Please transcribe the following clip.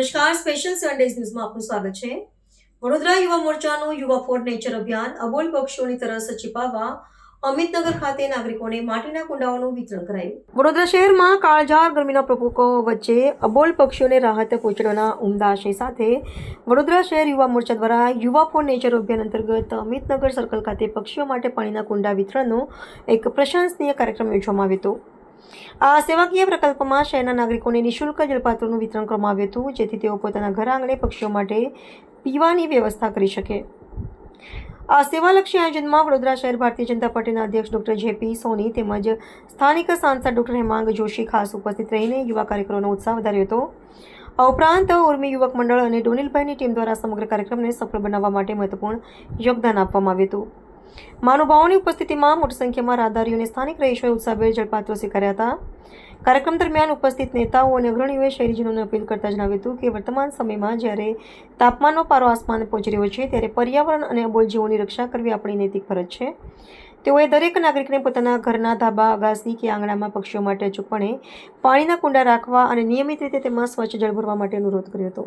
નમસ્કાર, special Sundays ન્યૂઝમાં આપનું સ્વાગત છે. વડોદરા યુવા મોરચાનું યુવા ફોર નેચર અભિયાન અબોલ પક્ષીઓની તરસ છીપાવવા અમિતનગર ખાતે નાગરિકોને માટીના કુંડાઓનું વિતરણ કરાયું. વડોદરા શહેરમાં કાળઝાળ ગરમીના પ્રકોપો વચ્ચે અબોલ પક્ષીઓને રાહત પહોંચાડવાના ઉમદા આશય સાથે વડોદરા શહેર યુવા મોરચા દ્વારા યુવા ફોર નેચર અભિયાન અંતર્ગત અમિતનગર સર્કલ ખાતે પક્ષીઓ માટે પાણીના કુંડા વિતરણનો એક પ્રશંસનીય કાર્યક્રમ યોજવામાં આવ્યો હતો. આ સેવાકીય પ્રકલ્પમાં શહેરના નાગરિકોને નિઃશુલ્ક જળપાત્રોનું વિતરણ કરવામાં આવ્યું હતું, જેથી તેઓ પોતાના ઘર આંગણે પક્ષીઓ માટે પીવાની વ્યવસ્થા કરી શકે. આ સેવાલક્ષી આયોજનમાં વડોદરા શહેર ભારતીય જનતા પાર્ટીના અધ્યક્ષ ડોક્ટર જેપી સોની તેમજ સ્થાનિક સાંસદ ડોક્ટર હેમાંગ જોશી ખાસ ઉપસ્થિત રહીને યુવા કાર્યકરોનો ઉત્સાહ વધાર્યો હતો. આ ઉપરાંત ઉર્મી યુવક મંડળ અને ડોનિલભાઈની ટીમ દ્વારા સમગ્ર કાર્યક્રમને સફળ બનાવવા માટે મહત્વપૂર્ણ યોગદાન આપવામાં આવ્યું હતું. મહાનુભાવોની ઉપસ્થિતિમાં મોટી સંખ્યામાં રાહદારીઓ અને સ્થાનિક રહીશોએ ઉત્સાહભેર જળપાત્રો સ્વીકાર્યા હતા. કાર્યક્રમ દરમિયાન ઉપસ્થિત નેતાઓ અને અગ્રણીઓએ શહેરીજનોને અપીલ કરતા જણાવ્યું હતું કે વર્તમાન સમયમાં જ્યારે તાપમાનનો પારો આસમાને પહોંચી રહ્યો છે, ત્યારે પર્યાવરણ અને અબોલ જીવોની રક્ષા કરવી આપણી નૈતિક ફરજ છે. તેઓએ દરેક નાગરિકને પોતાના ઘરના ધાબા, અગાસી કે આંગણામાં પક્ષીઓ માટે અચૂકપણે પાણીના કુંડા રાખવા અને નિયમિત રીતે તેમાં સ્વચ્છ જળ ભરવા માટે અનુરોધ કર્યો હતો.